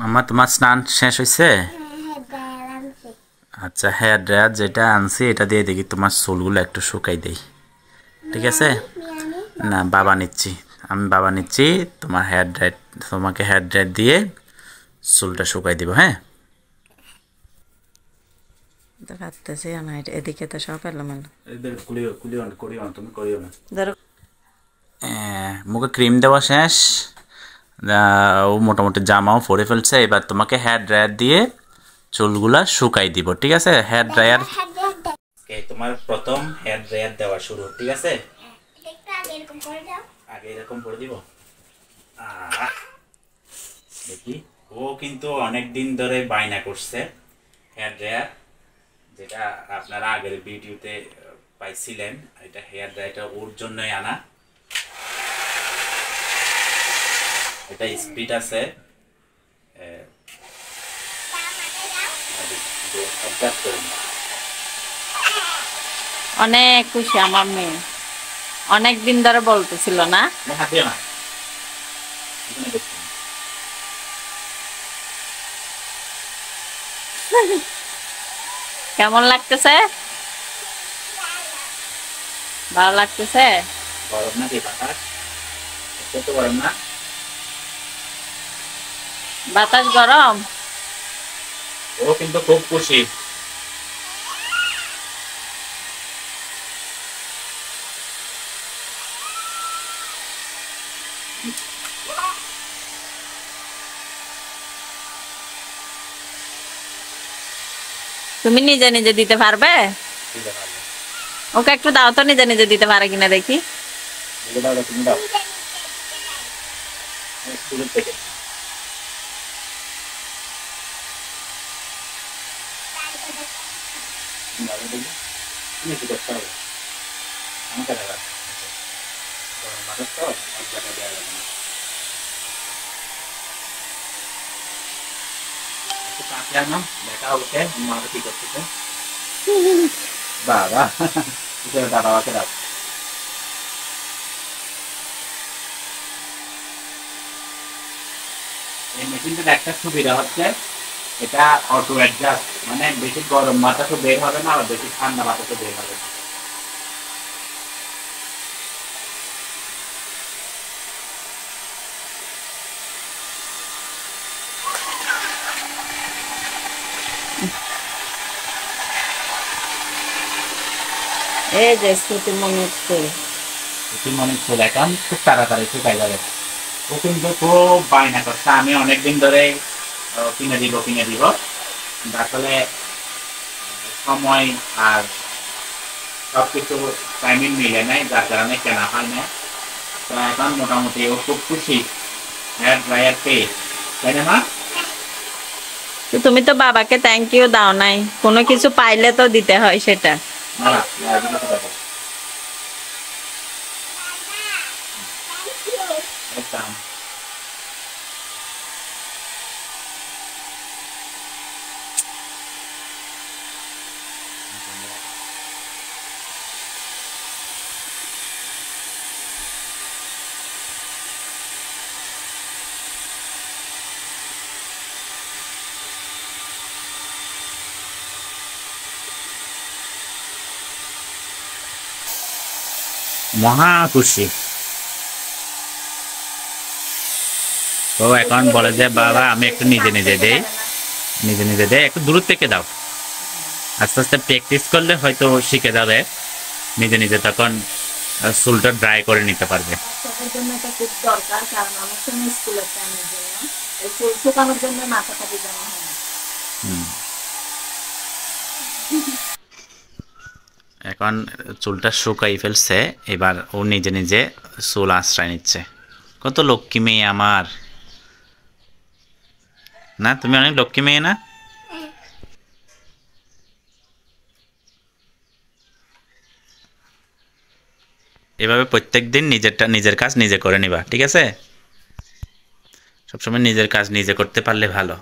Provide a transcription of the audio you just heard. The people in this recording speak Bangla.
মামা তোমার স্নান শেষ হয়েছে? আচ্ছা, হেয়ার ড্রায়ার যেটা আনছি এটা দিয়ে দেখি তোমার চুলগুলো একটু শুকাই দেই, ঠিক আছে? না, বাবা নিচ্ছি, আমি বাবা নিচ্ছি। তোমাকে হেয়ার ড্রায়ার দিয়ে চুলটা শুকাই দিব। হ্যাঁ, কাটতেছি না, এদিকে তো সব এলোমেলো। মুখে ক্রিম দেওয়া শেষ, ও মোটামুটি জামাও পরে ফেলছে। এবার তোমাকে হেয়ার ড্রায়ার দিয়ে চুলগুলা শুকাই দিব, ঠিক আছে? হেয়ার ড্রায়ার তোমার প্রথম হেয়ার ড্রায়ার দেওয়া শুরু, ঠিক আছে? আগে এরকম করে দিব। দেখি, ও কিন্তু অনেক দিন ধরে বায়না করছে হেয়ার ড্রায়ার, যেটা আপনারা আগের ভিডিওতে পাইছিলেন। এটা হেয়ার ড্রায়ারটা ওর জন্যই আনা। এটা স্পিড আছে, অনেক খুশি আমার মেয়ে, অনেক দিন ধরে বলতেছিল না। কেমন লাগতেছে? ভালো লাগতেছে? গরম না কি বাতাস? কত গরম না? বাতাস গরম? ও কিন্তু খুব খুশি। তুমি নিজে নিজে দিতে পারবে? ওকে একটু দাও তো, নিজে নিজে দিতে পারে কিনা দেখি। দেখা ওকে মাকে কি করতেছে। বাবা বাবাকে দাও। এই মেশিনটার একটা সুবিধা হচ্ছে, এটা অটো অ্যাডজাস্ট, মানে বেশি গরম বাতাসও বের হবে না, আর বেশি ঠান্ডা বাতাসও বের হবে না। এই যে স্মৃতি মনে হচ্ছে, চুল এখন খুব তাড়াতাড়ি শুকাই যাবে। ও কিন্তু খুব বায়না করছে, আমি অনেকদিন ধরে কিনে দিব কিনে দিব, আসলে সময় আর সবকিছু টাইমিং মিলে নাই, যার কারণে কেনা হয় না। তো এখন মোটামুটি ও খুব খুশি হেয়ার ড্রায়ার পেয়ে, তাই না মা? তুমি তো বাবাকে থ্যাংক ইউ দাও নাই, কোনো কিছু পাইলে তো দিতে হয় সেটা। মহা খুশি। তো এখন বলে যে বাবা আমি একটু নিজে নিজে দেই, নিজে নিজে দেয়, একটু দূর থেকে দাও। আস্তে আস্তে প্র্যাকটিস করলে হয়তো শিখে যাবে নিজে নিজে, তখন চুলটা ড্রাই করে নিতে পারবে। চুলের জন্য এটা খুব দরকার, কারণ আমার সময় স্কুলের টাইমের জন্য এই চুল শুকানোর জন্য মাথাটা ভিজানো হয় না। এখন চুলটা শুকাই ফেলছে, এবার ও নিজে নিজে চুল আশ্রয় নিচ্ছে। কত লক্ষ্মী মেয়ে আমার, না? তুমি অনেক লক্ষ্মী মেয়ে না? এভাবে প্রত্যেকদিন নিজের কাজ নিজে করে নিবা, ঠিক আছে? সবসময় নিজের কাজ নিজে করতে পারলে ভালো।